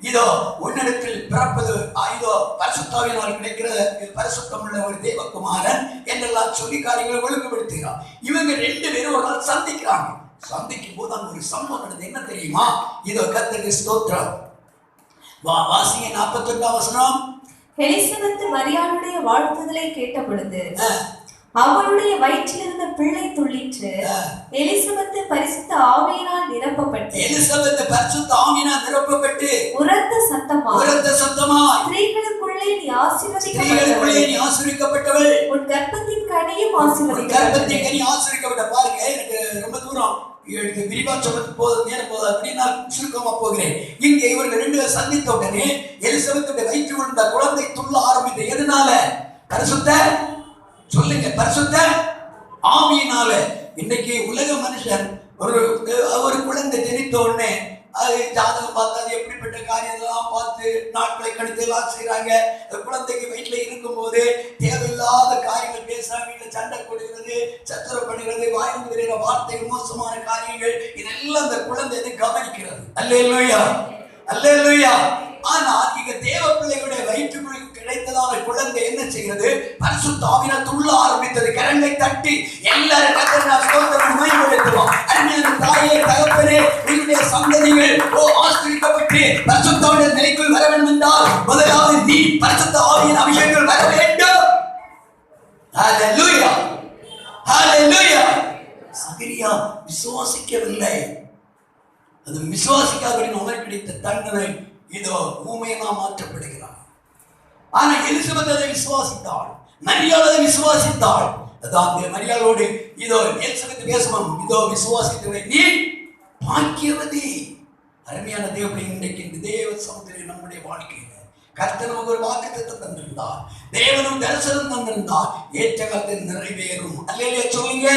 இதோ உன்னிடத்தில் பிறப்பது இதோ பரிசுத்தாவினால் கிடைக்கிற பரிசுத்தம் உள்ள ஒரு தேவகுமாரன் என்றெல்லாம் சொல்லி காரியங்களை ஒழுங்குபடுத்துகிறார். இவங்க 2 பேரும் ஒரு நாள் சந்திக்கிறாங்க. சந்திக்கும் போது அங்க ஒரு சம்பவம் நடந்தது. என்ன தெரியுமா? இதோ கர்த்தருக்கு ஸ்தோத்திரம். வாசிங்க 41ஆம் வசனம். எலிசபெத் மரியாளுடைய வாழ்த்துதலை கேட்ட பொழுது அவளுடைய வயிற்றில் இருந்த பிள்ளை துள்ளிற்று. எலிசபெத் பரிசுத்த ஆவியினால் நிரப்பப்பட்டு உரத்த சத்தமா ஸ்திரீகளுக்குள்ளே நீ ஆசீர்வதிக்கப்பட்டவள், உன் கர்ப்பத்தின் கனியும் ஆசீர்வதிக்கப்பட்ட. பாருங்க, எனக்கு ரொம்ப தூரம் விரிவா சொல்றது போதும், நேரம் போதும் அப்படின்னு நான் சுருக்கமா போகிறேன். இங்கே இவர்கள் 2 பேர் சந்தித்த உடனே எலிசபெத்துடைய வயிற்றில் இருந்த குழந்தை துள்ள ஆரம்பித்தது. எதனால? பரிசுத்த சொல்லுங்க, பரிசுத்த ஆவியினால. இன்னைக்கு உலக மனுஷன் ஒரு குழந்தை ஜனித்த உடனே அது ஜாதகம் பார்த்து அது எப்படிப்பட்ட காரியத்தெல்லாம் பார்த்து நாட்களை கழித்து எல்லாம் செய்யறாங்க. குழந்தைக்கு வயிற்றுல இருக்கும் போது தேவையில்லாத காரியங்கள் பேசுறாங்க, வீட்டுல சண்டை கொடுக்கிறது, பேசுறது, சத்துரு பண்ணுகிறது, வாய்ந்து வருகிற வார்த்தைகள், மோசமான காரியங்கள், இதெல்லாம் அந்த குழந்தை கவனிக்கிறது. அல்லேலூயா, அல்லேலூயா. ஆனால் இங்க தேவ பிள்ளைகளுடைய வயிற்றுக்குள் கிடைத்ததான குழந்தை என்ன செய்கிறது? பரிசுத்த ஆவியானவர் துள்ள ஆரம்பித்தது. கரங்களை தட்டி எல்லாரும் கர்த்தரை ஸ்தோத்திரம் மகிமைப்படுத்துவோம். அன்னையான தாயே, தகப்பனே, உங்களுடைய சந்ததிகள் ஆசீர்வதிக்கப்பட்டு பரிசுத்த ஆவியின் நிலைக்குள் வர வேண்டும் என்றால் முதலாவது நீ பரிசுத்த ஆவியின் அபிஷேகத்தில் வர வேண்டும். ஹalleluya, ஹalleluya. சகரியா விசுவாசிக்கவில்லை. அது விசுவாசிக்காதவரின் உனக்கு கிடைத்த தண்டனை இதோ ஊமையனா மாற்றப்படுகிறார். ஆனா எலிசபெத் அதை விசுவாசித்தாள், மரியாள் அதை விசுவாசித்தாள். அதான் மரியாளோடு இதோ எலிசபெத் பேசுவோம், இதோ விசுவாசித்தவை நீ பாக்கியவதி. அருமையான தேவனை இன்றைக்கு இந்த தேவ சமுதிரை நம்முடைய வாழ்க்கையில கர்த்தர் நமக்கு ஒரு வாக்குத்தத்தம் தந்திருந்தார், தேவனும் தரிசனம் தந்திருந்தார், ஏற்ற காலத்தில் நிறைவேறும். அல்லேலூயா சொல்லுங்க.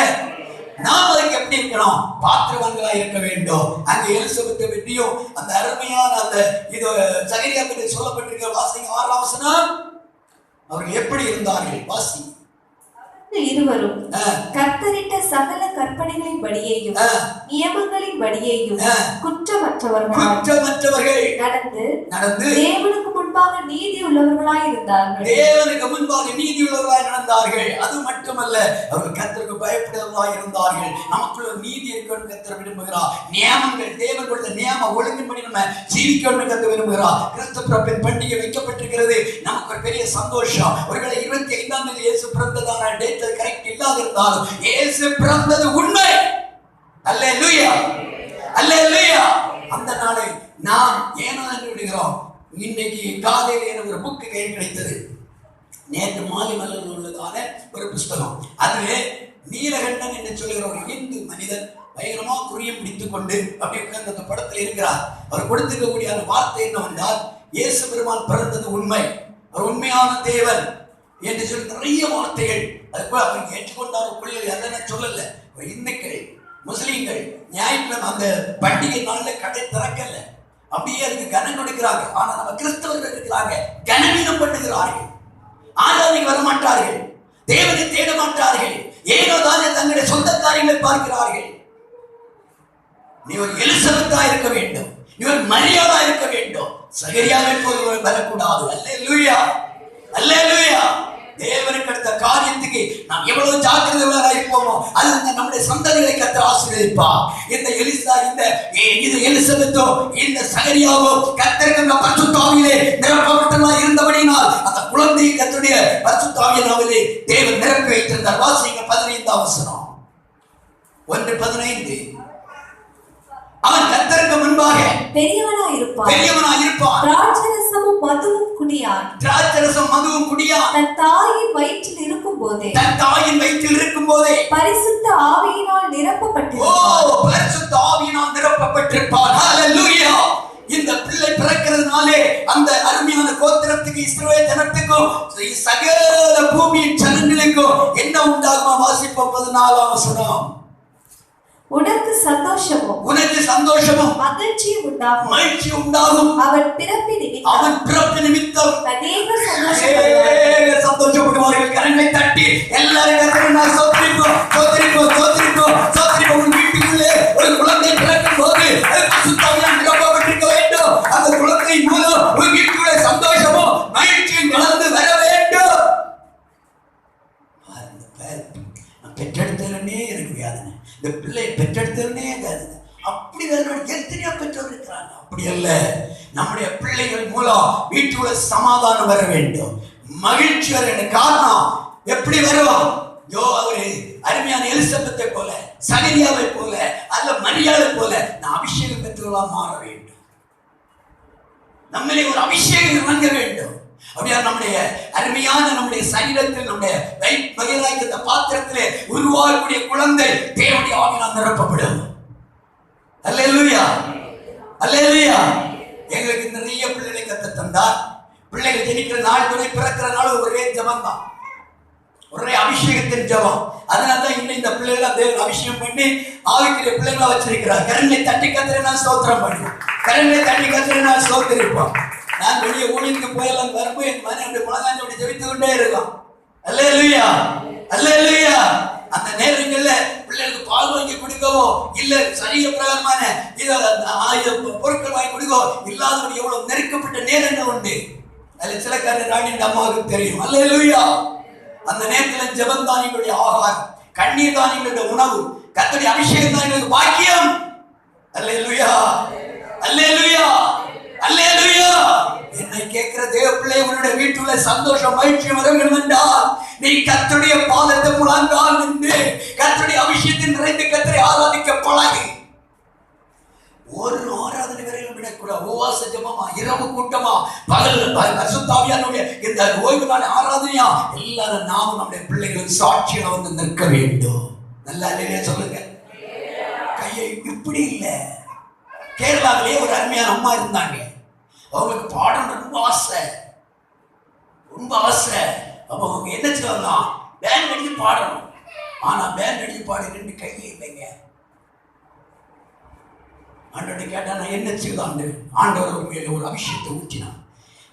நாம் அதுக்கு எப்படி இருக்கணும்? பாத்திரவான்களா இருக்க வேண்டும். அங்க எலிசபெத்தை பற்றியும் அந்த அருமையான அந்த இது சகரியா பற்றி சொல்லப்பட்டிருக்கிற வாசிங்க 6ஆம் வசனம். அவர்கள் எப்படி இருந்தார்கள்? வாசி. இருவரும் கர்த்தரிட்ட சகல கற்பனைகளின் படியேயும் நியமங்களின் படியேயும் குற்றமற்றவர்கள் நடந்து தேவனுக்கு முன்பாக நீதி உள்ளவர்களாய் இருந்தார்கள். தேவனுக்கு முன்பாக நீதி உள்ளவர்களாய் நடந்தார்கள். அது மட்டுமல்ல, அவர்கள் கர்த்தருக்கு பயப்படுவர்களாய் இருந்தார்கள். நமக்குள்ள நீதி இருக்கணும் கர்த்தர் விரும்புகிறார். நியமங்கள், தேவன் கொடுத்த நியம ஒழுங்கின்படி நம்ம ஜீவிக்கணும் கர்த்தர் விரும்புகிறார். கிறிஸ்து பிறப்பின் பண்டிகை வைக்கப்பட்டிருக்கிறது. நமக்கு ஒரு பெரிய சந்தோஷம். ஒருவேளை 25ஆம் தேதி இயேசு பிறந்ததான டேட் கரெக்ட் இல்லாத இருந்தாலும் இயேசு பிறந்தது உண்மை. அல்லேலூயா, அல்லேலூயா. அந்த நாளை நாம் ஏனோ என்று விடுகிறோம். இன்னைக்கு காலையில் எனக்கு ஒரு புக்கு கையில் கிடைத்தது. நேற்று மாலை மலர் உள்ளதான ஒரு புஸ்தகம். அதிலே நீலகண்டன் என்று சொல்லுகிற ஒரு இந்து மனிதன் பயங்கரமா குறியம் பிடித்துக் கொண்டு அப்படி உட்கார்ந்து அந்த படத்தில் இருக்கிறார். அவர் கொடுத்திருக்கக்கூடிய அந்த வார்த்தை என்னவென்றால், இயேசு பெருமான் பிறந்தது உண்மை, அவர் உண்மையான தேவன் என்று சொல்லி நிறைய வார்த்தைகள். அதுக்குள்ள அவங்க ஏற்றுக்கொண்டார் பிள்ளைகள் எதனா சொல்லல. இந்துக்கள், முஸ்லீம்கள் ஞாயிற்றுக்கிழமை அந்த பண்டிகை நாள்ல கடை திறக்கல, அப்படியே அதுக்கு கனம் கொடுக்கிறாங்க. ஆனா நம்ம கிறிஸ்தவர்கள் இருக்கிறாங்க, கனவீனம் பண்ணுகிறார்கள், ஆராதனைக்கு வர மாட்டார்கள், தேவனை தேட மாட்டார்கள், ஏனோ தானே தங்களுடைய சொந்த காரியங்களை பார்க்கிறார்கள். நீ ஒரு எலிசபெத்தா இருக்க வேண்டும், நீ ஒரு மரியாளா இருக்க வேண்டும், சகரியாவை போல வரக்கூடாது. அல்லேலூயா, அல்லேலூயா. தேவனுக்கு அடுத்த காரியத்துக்கு நாம் எவ்வளவு ஜாக்கிரதையா இருப்போமோ அது நம்முடைய சந்ததிகளை கர்த்தர் ஆசீர்வதிப்பார். இந்த எலிசா, இந்த எலிசபெத்தோ, இந்த சகரியாவோ கர்த்தருக்கு பரிசுத்த ஆவியிலே நிரப்பப்பட்டவர்களாய் இருந்தபடியினால் அந்த குழந்தையை கர்த்தருடைய பரிசுத்த ஆவியினாலே தேவன் நிரப்பி வைத்திருந்தார். வாசிங்க 15ஆம் வசனம். 1:15. அவன் கர்த்தருக்கு முன்பாக பெரியவனாய் இருப்பான். திராட்சரசமும் மதுவும் குடியான். தன் தாயின் வயிற்றில் இருக்கும் போதே பரிசுத்த ஆவியினால் நிரப்பப்பட்டிருப்பான். ஹல்லேலூயா. இந்த பிள்ளை பிறக்கிறதுனாலே அந்த அருமையான கோத்திரத்துக்கு, இஸ்ரவேல் ஜனத்துக்கும், சகல பூமியின் ஜனங்களுக்கும் என்ன உண்டாகுமா? வாசிப்போம் 14ஆம் வசனம். உனக்கு சந்தோஷமும் மகிழ்ச்சியும் உண்டாகும். அவன் பிறப்பு நிமித்தம் அநேக சந்தோஷப்படுவார்கள். கரங்களை தட்டி எல்லாரும் கர்த்தரை ஸ்தோத்திரிப்போம், ஸ்தோத்திரிப்போம், ஸ்தோத்திரிப்போம், ஸ்தோத்திரிப்போம். உங்கள் வீட்டுக்குள்ளே ஒரு குழந்தை பிறக்கும் போது அது பரிசுத்த ஆவியால் நிரப்பப்பட்டிருக்க வேண்டும். அந்த குழந்தை மூலம் உங்கள் வீட்டுக்குள்ளே சந்தோஷமும் மகிழ்ச்சியும் வளர்ந்து வர வேண்டும். பெற்றெடுத்தே எனக்கு வேதனை, இந்த பிள்ளை பெற்றெடுத்தே வேதனை. அப்படி வேதனை எத்தனையோ பெற்றோர் இருக்கிறாங்க. அப்படி அல்ல, நம்முடைய பிள்ளைகள் மூலம் வீட்டுக்குள்ள சமாதானம் வர வேண்டும், மகிழ்ச்சி வர வேண்டும். காரணம் எப்படி வரும்? அவரு அருமையான எலிசபெத்தை போல, சகரியாவை போல, அல்ல மரியாதை போல நான் அபிஷேகம் பெற்றவர்களா மாற வேண்டும். நம்மளே ஒரு அபிஷேகம் இறங்க வேண்டும். அப்படியா நம்முடைய அருமையான நம்முடைய சரீரத்தில், நம்முடைய வகையாய்ந்த பாத்திரத்திலே உருவாகக்கூடிய குழந்தை தேவனுடைய ஆவியினால் நிரப்பப்படும். அல்லேலூயா, அல்லேலூயா. எங்களுக்கு நிறைய பிள்ளைகளை கத்த தந்தார். பிள்ளைகள் ஜெனிக்கிற நாள், துணை பிறக்கிற நாள் ஒரே ஜபம் தான், ஒரே அபிஷேகத்தின் ஜபம். அதனாலதான் இன்னும் இந்த பிள்ளைகளை தேவன் அபிஷேகம் பண்ணி ஆவிக்குரிய பிள்ளைகளா வச்சிருக்கிறார். கரங்களை தட்டி கத்திர நான் ஸ்தோத்திரம் பண்ணுவோம், கரங்களை தட்டி கத்திர நான் ஸ்தோத்திரிப்போம். நான் வெளியே ஊழியருக்கு போயெல்லாம் வரும்போது என் மகன் அப்படி முழங்காஞ்சு அப்படி ஜெபித்து கொண்டே இருக்கான். அல்லேலூயா, அல்லேலூயா. அந்த நேரங்கள்ல பிள்ளைகளுக்கு பால் வாங்கி கொடுக்கவோ இல்ல சரிய பிரகாரமான பொருட்கள் வாங்கி கொடுக்கவோ இல்லாதவங்க எவ்வளவு நெருக்கப்பட்ட நேரங்கள் உண்டு. அதுல சில காரணம் ராணியின் அம்மாவுக்கு தெரியும். அல்லேலூயா. அந்த நேரத்தில் ஜெபம் தான் எங்களுடைய ஆகாரம், கண்ணீர் தான் எங்களுடைய உணவு, கர்த்தருடைய அபிஷேகம் தான் எங்களுக்கு பாக்கியம். அல்லேலூயா, அல்லேலூயா, அல்லேலூயா. என்னை கேட்கிற தேவ பிள்ளை, உன்னுடைய வீட்டுல சந்தோஷம் மகிழ்ச்சி வர வேண்டும் என்றால் நீ கர்த்தருடைய பாதத்தை முழங்கால் நின்று கர்த்தருடைய அபிஷேகத்தில் நிறைந்து கர்த்தரை ஆராதிக்க பழகு. ஒரு ஆராதனை வரையிலும் விடக்கூடாது. உபவாச ஜெபமா, இரவு கூட்டமா, பகல் பரிசுத்த ஆவியானவருடைய இந்த ஓய்வு நாள் ஆராதனையா, எல்லாரும் நாமும் நம்முடைய பிள்ளைகளுக்கு சாட்சியாக வந்து நிற்க வேண்டும். நல்லா இல்லையா சொல்லுங்க. கையை இப்படி இல்லை. கேரளாவிலேயே ஒரு அருமையான அம்மா இருந்தாங்க. அவங்களுக்கு பாடணும் ரொம்ப ஆசை, ரொம்ப ஆசை. அப்ப அவங்க என்ன சொல்லலாம், பேண்ட் அடிச்சு பாடணும். ஆனா பேண்ட் அடிச்சு பாட 2 கையே இல்லைங்க. ஆண்டவரை கேட்டா நான் என்ன செய்தாண்டு ஆண்டவர் மேல ஒரு அபிஷேகத்தை ஊற்றினான்.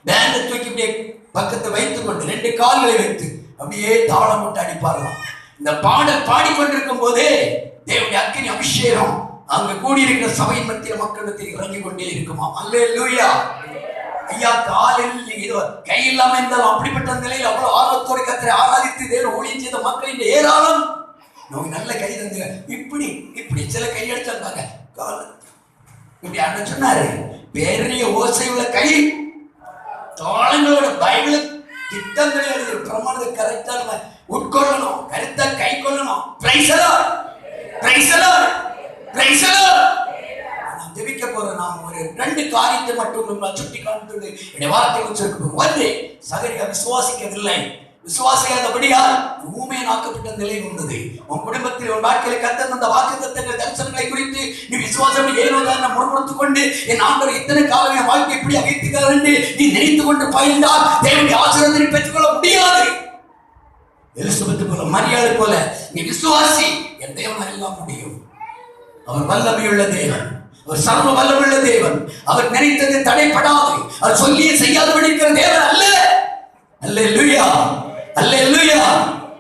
பேண்டை தூக்கி இப்படியே பக்கத்தை வைத்துக் கொண்டு 2 கால்களை வைத்து அப்படியே தாளம் போட்டு அடிப்பாரலாம். இந்த பாடல் பாடிக்கொண்டிருக்கும் போதே தேவனுடைய அக்கினி அபிஷேகம் அங்க கூடியிருக்கிற சபையின் மத்தியில் மக்களுக்கு இறங்கி கொண்டே இருக்குமா. அல்லேலூயா. ஐயா, காலில் ஏதோ கை இல்லாம இருந்தாலும் அப்படிப்பட்ட நிலையில் அவ்வளவு ஆர்வத்தோடு கர்த்தரை ஆராதித்து தேவன் ஊழியம் செய்த மக்களின் ஏராளம். நமக்கு நல்ல கை தந்து இப்படி இப்படி சில கையெடுத்தாங்க. கால இப்படி அண்ணன் சொன்னாரு, பெரிய ஓசை உள்ள கை, தாளங்களோட பைபிள் திட்டங்களை எழுதி பிரமாணத்தை கரெக்டா நம்ம உட்கொள்ளணும், கருத்தா கை கொள்ளணும். Praise the Lord, praise the Lord, praise the Lord. நான் ஜெபிக்க போறேன். நான் ஒரு 2 காரியத்தை மட்டும் சுட்டி காண்பித்து என்னுடைய வார்த்தை வச்சிருக்கணும். ஒன்று, சகரியா விசுவாசிக்கவில்லை. விசுவாசியாதபடியால் ஊமையனாக்கப்பட்ட நிலை இருந்தது. உன் குடும்பத்தில் உன் வாழ்க்கையில கர்த்தர் அந்த வாக்குத்தத்தங்கள் தரிசனங்களை குறித்து நீ விசுவாசம் ஏனோ தான் முறுமுறுத்துக் கொண்டு என் ஆண்டவர் இத்தனை காலம் என் வாழ்க்கை எப்படி அகைத்துக்கிறார் என்று நீ நினைத்துக் கொண்டு பயிர்ந்தால் தேவனுடைய ஆசீர்வாதத்தை பெற்றுக்கொள்ள முடியாது. எலிசபெத் போல, மரியாதை போல நீ விசுவாசி, என் தேவன் எல்லாம் முடியும். அவர் வல்லமையுள்ள தேவன், அவர் சர்வ வல்லமையுள்ள தேவன். அவர் நினைத்தது தடைப்படாது, அவர் சொல்லியே செய்யாதபடி இருக்கிற தேவன் அல்ல. அல்லேலூயா, அல்லேலூயா.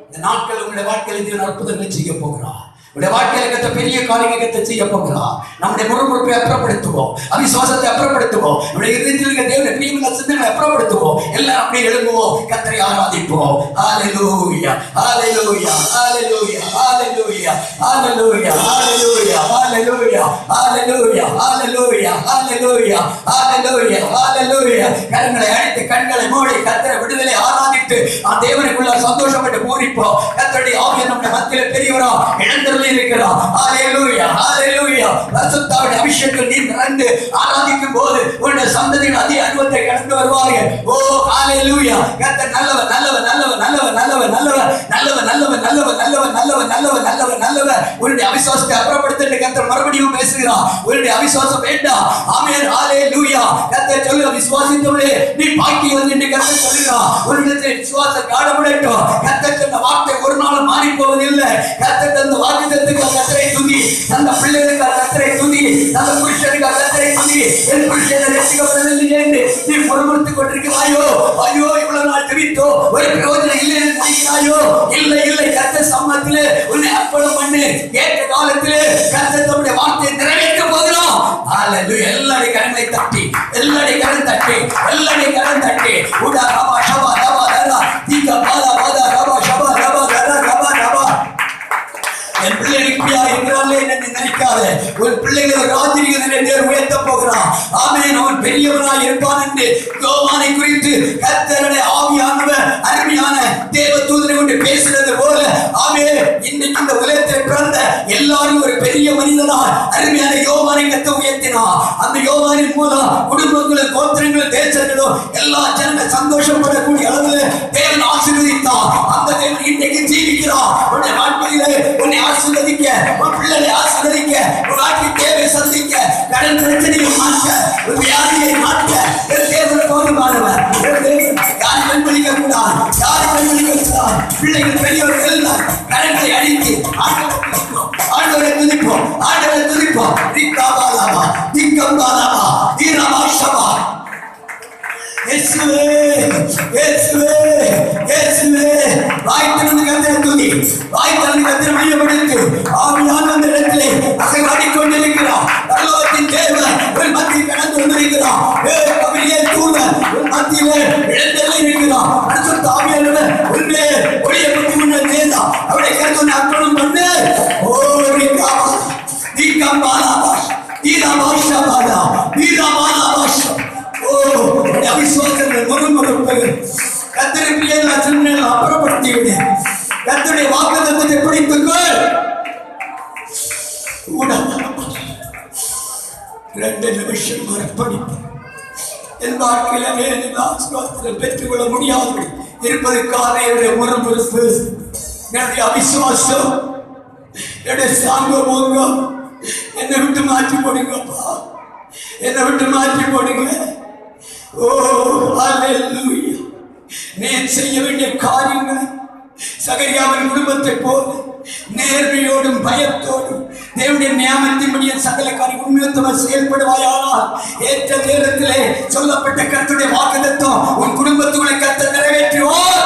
இந்த நாட்கள் உங்களுடைய வாழ்க்கையில் தேவன் அற்புதங்களை செய்ய போகிறார். உங்களுடைய வாழ்க்கையில கத்த பெரிய காரியத்தை செய்ய போகிறார். நம்முடைய முறுமுறுப்பை அப்புறப்படுத்துவோம், அவிசுவாசத்தை அப்புறப்படுத்துவோம், நம்முடைய இதயத்தில் இருக்க தேவனுடைய பிரியமான சிந்தனைகளை அப்புறப்படுத்துவோம். எல்லாம் அப்படியே எழும்புவோம், கர்த்தரை ஆராதிப்போம். ஹalleluya, ஹalleluya, ஹalleluya, ஹalleluya, ஹalleluya, ஹalleluya, ஹalleluya, ஹalleluya, ஹalleluya, ஹalleluya, ஹalleluya, ஹalleluya. கரங்களை அடித்து கண்களை மூடி கர்த்தரை விடுதலை ஆராதித்து தேவனுக்குள்ள சந்தோஷப்பட்டு பூரிப்போம். கர்த்தருடைய ஆவியானவர் நம்முடைய மத்தியிலே பெரியவரா எழுந்தருளி இருக்கிறார். ஹalleluya, ஹalleluya. பரிசுத்தாவின் அபிஷேகத்தில் நீ நிறைந்து ஆராதிக்கும் போது உன்னுடைய சந்ததியின் அதிக அனுபவத்தை கடந்து வருவார்கள். ஓ ஹalleluya. கர்த்தர் நல்லவர், நல்லவர், நல்லவர், நல்லவர், நல்லவர், நல்லவர், நல்லவர், நல்லவர், நல்லவர், நல்லவர், நல்லவர், நல்லவர், நல்லவர், நல்லவர். உன்னுடைய அவிசுவாசத்தை அப்புறப்படுத்த கர்த்தர் மறுபடியும் பேசுகிறார். உன்னுடைய அவிசுவாசம் வேண்டாம். ஆமென், ஹalleluya. கர்த்தர் சொல்லுகிறார், விசுவாசித்தவனே நீ பாக்கியவான் என்று கர்த்தர் சொல்லுகிறார். உன்னிடத்தில் விசுவாசம் காணப்படட்டும். கர்த்தர் சொன்ன வார்த்தை ஒரு நாள் மாறி போவதில்லை. கர்த்தர் தந்த வாக்குத்தத்தத்துக்கு கர்த்தரை துதி, தந்த பிள்ளைகளுக்கு கர்த்தரை துதி, தந்த புருஷனுக்கு கர்த்தரை துதி. என் புருஷனை ரட்சிக்கப்படவில்லை என்று நீ முறுமுறுத்துக் கொண்டிருக்கிறாயோ? ஐயோ, இவ்வளவு நாள் ஜெபித்தோ ஒரு பிரயோஜனம் இல்லை என்று நினைக்கிறாயோ? இல்லை, இல்லை. கர்த்தர் சம்மத்திலே உன்னை அர்ப்பணம் பண்ணு. ஏற்ற காலத்திலே கர்த்தர் தம்முடைய வார்த்தையை நிறைவேற்ற போகிறோம். ஹalleluya. எல்லாருடைய கரங்களை தட்டி, எல்லாருடைய கரம் தட்டி, எல்லாருடைய கரம் தட்டி. உடா ரபா ஷபா ரபா ரபா தீகா பாலா பாதா ரபா ஷபா ரபா ரபா ரபா ரபா. என் பிள்ளைகள் இப்படியா இருக்கிறார்களே என்று நினைக்காத. ஒரு பிள்ளைகளை ராஜ்யங்களை தேவன் உயர்த்த போகிறான். ஆமென். அவன் பெரியவனாய் இருப்பான் என்று யோவானை குறித்து கர்த்தருடைய ஆவியானவர் அருமையான தேவ தூதனை கொண்டு பேசுறது போல, ஆமென், இன்னைக்கு இந்த உலகத்தில் பிறந்த எல்லாரும் ஒரு பெரிய மனிதனாய் அருமையான யோவானை கர்த்தர் உயர்த்தினார். அந்த யோவானின் மூலம் குடும்பங்களும் கோத்திரங்களும் தேசங்களும் எல்லா ஜனங்கள் சந்தோஷப்படக்கூடிய அளவில் தேவன் ஆசீர்வதித்தார். அந்த தேவன் இன்றைக்கு ஜீவிக்கிறார். உன்னுடைய வாழ்க்கையிலே உன்னை ஆசீர்வதிக்க, உன் பிள்ளைகளை ஆசீர்வதிக்க, உன் வாழ்க்கை தேவை சந்திக்க, கடன் பிரச்சனையை மாற்ற, ஒரு வியாதியை மாற்ற தேவன் போதுமானவர். யாரை கண்மணிக்க கூடாது, யாரை கண்மணிக்க கூடாது. பிள்ளைகள் பெரியவர்கள் எல்லாம் கடன்களை அடித்து ஆண்டவரை துதிப்போம், ஆண்டவரை துதிப்போம். திக்காபாலாமா, திக்கம்பாலாமா, தீரமா ஷபா. இயேசுவே, இயேசுவே, இயேசுவே. வாய்த்திருந்து கர்த்தரை துதி. வாய் திறந்து கர்த்தரை மையப்படுத்து. ஆவியான அந்த இடத்திலே அசைவாடிக் கொண்டிருக்கிறார். பரலோகத்தின் தேவன் உன் மத்தியில் கடந்து வந்திருக்கிறார். கவிரியல் தூதன் உன் மத்தியிலே எழுந்தருளி இருக்கிறார். பரிசுத்த ஆவியானவர் உன்னை ஒளிய பற்றி உன்னை தேடா அவருடைய கருத்து அர்ப்பணம் பண்ணு. ஓ அவிசுவாசங்கள் முறுமுறுப்புகள் கர்த்தருடைய சின்னங்கள் அப்புறப்படுத்தி விடு. கர்த்தருடைய வாக்குத்தத்தத்தை பிடித்துக்கொள். 2 நிமிஷம் அர்ப்பணிப்பு. என் வாழ்க்கையில வேறு ஆசீர்வாதத்தை பெற்றுக்கொள்ள முடியாது இருப்பதற்கான என்னுடைய முறுமுறுப்பு, என்னுடைய அவிசுவாசம், என்னுடைய சாங்கமோகம் என்னை விட்டு மாற்றி போடுங்கப்பா, என்னை விட்டு மாற்றி போடுங்க. ஓ ஹல்லேலூயா. நீ செய்ய வேண்டிய காரியங்கள் சகரியாவின் குடும்பத்தை போல நேர்மையோடும் பயத்தோடும் தேவனுடைய நியாமத்தின்படியே சகல காரியம் உண்மையுத்தவர் செயல்படுவாயானால் ஏற்ற நேரத்திலே சொல்லப்பட்ட கர்த்தருடைய வாக்குத்தத்தம் உன் குடும்பத்துக்குள்ளே கர்த்தர் நிறைவேற்றுவார்.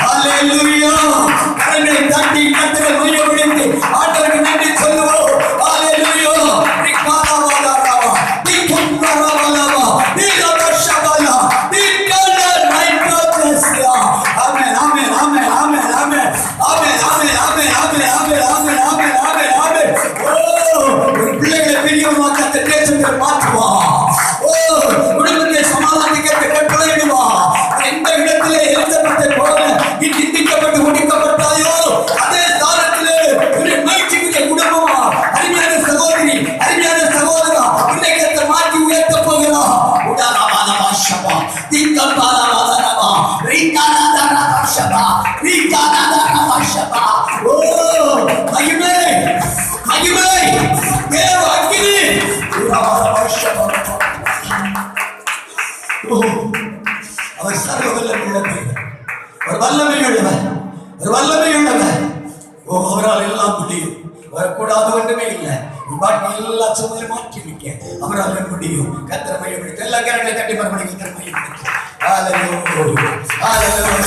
ஹல்லேலூயா. கரங்களை தட்டி கர்த்தரை மையப்படுத்தி ஆண்டவருக்கு நன்றி சொல்லுவோம். ஹல்லேலூயா. குடும்பத்தை சமாதானிக்க கட்டளையிடுவா. எந்த இடத்திலே எழுதப்பட்ட போல நீ நிந்திக்கப்பட்டு ஒடுக்கப்பட்டாயோ அதே தாரத்திலே மகிழ்ச்சிக்குரிய குடும்பமா அருமையான சகோதரி, அருமையான சகோதரா, உன்னை மாற்றி உயர்த்த போகிறா. அவர் சர்வ வல்லமையுள்ளவர், ஒரு வல்லமையுள்ளவர், ஒரு வல்லமையுள்ளவர். ஓ அவரால் எல்லாம் முடியும். வரக்கூடாத ஒன்றுமே இல்லை. எல்லா சூழ்நிலை மாற்றி நிற்க அவரால் முடியும். கர்த்தரை மையப்படுத்தி எல்லா கரங்களை தட்டி மறுபடி கர்த்தரை மையப்படுத்தி. ஹல்லேலூயா. ஹல்லேலூயா.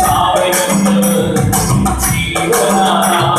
சாவை வென்று ஜீவனானா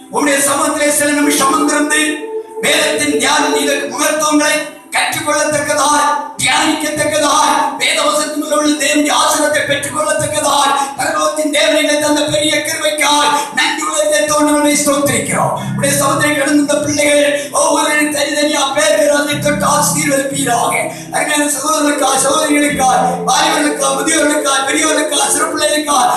உம்முடைய சமூகத்திலே சில நிமிஷம் அமர்ந்திருந்து வேதத்தின் தியானம் முகத்துவங்களை கற்றுக்கொள்ளத்தக்கதாய், தியானிக்கத்தக்கதாய், வேதவசனத்தில் உள்ள தேவனுடைய ஆசீர்வாதத்தை பெற்றுக்கொள்ளத்தக்கதாய், பரலோகத்தின் தேவனை தந்த பெரிய கிருபைக்காய் நன்றி உள்ளத்தை தோன்றவனை ஸ்தோத்திரிக்கிறோம். உடைய சமுதிரை கடந்த பிள்ளைகள் ஒவ்வொருவரும் தனித்தனியா பேரை தொட்டு ஆசீர்வதிப்பீராக. அருமையான சகோதரர்களுக்காய், சகோதரிகளுக்காய், வாலிபர்களுக்காய், முதியோர்களுக்காய், பெரியவர்களுக்காய், சிறு பிள்ளைகளுக்காய்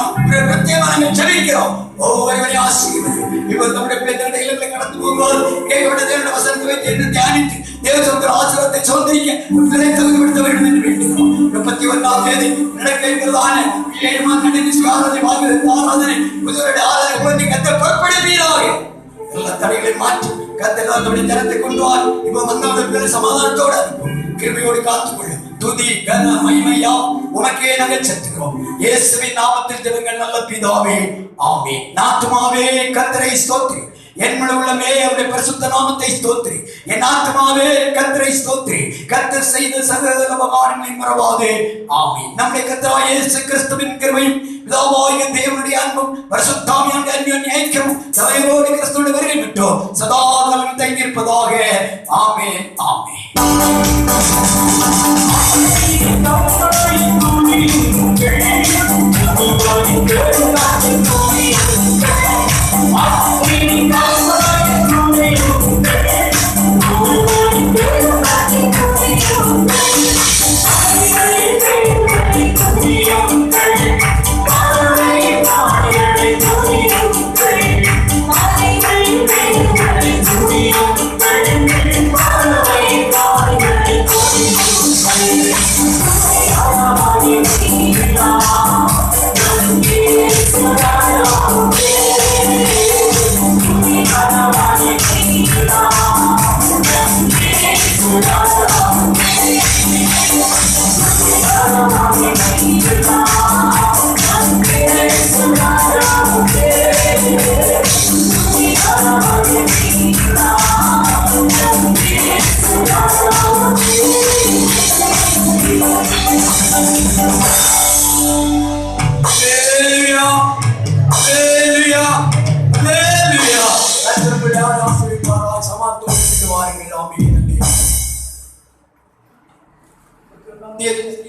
பிரத்யேகமாக நாங்கள் ஜெபிக்கிறோம். ஒவ்வொருவரையும் ஆசீர்வதி. இப்போ நம்முடைய பிள்ளைகளுடைய இல்லங்களை கடந்து போகும்போது கேட்கப்பட்ட தேவனுடைய வசனத்தை வைத்து என்று தியானித்து தேவசமுத்திர ஆசீர்வாதத்தை சோதரிக்க தகுதிப்படுத்த வேண்டும் என்று வேண்டுகிறோம். 31ஆம் தேதி நடக்க இருக்கிறதான ஆராதனை முதியோருடைய ஆராதனை குழந்தை கத்த புறப்படுவீராக. எல்லா தடைகளை மாற்றி கத்தனுடைய ஜனத்தை கொண்டு வா. இப்போ வந்தவர்கள் சமாதானத்தோடு அனுப்பும், கிருபையோடு காத்துக்கொள்ளும். துதி கன மகிமையா உனக்கே நாங்கள் செலுத்துகிறோம். இயேசுவின் நாமத்தில் ஜெபங்கள் நல்ல பிதாவே, ஆமென். ஆத்துமாவே கர்த்தரை ஸ்தோத்திரி, என் முழு உள்ளமே அவருடைய பரிசுத்த நாமத்தை ஸ்தோத்திரி. என் ஆத்துமாவே கர்த்தரை ஸ்தோத்திரி, கர்த்தர் செய்த சகல உபகாரங்களை மறவாதே. ஆமென். நம்முடைய கர்த்தராகிய இயேசு கிறிஸ்துவின் கிருபையும் பிதாவாகிய தேவனுடைய அன்பும் பரிசுத்தாவியானவருடைய அன்பின் ஐக்கியமும் சபையோடு கிறிஸ்துவோடு வருகை பெற்றோம் சதா காலம் தங்கியிருப்பதாக. ஆமென், ஆமென்.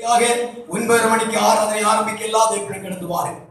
சரியாக 9 மணிக்கு ஆராதனை ஆரம்பிக்க எல்லா தேவர்களும் கடந்து வாருங்கள்.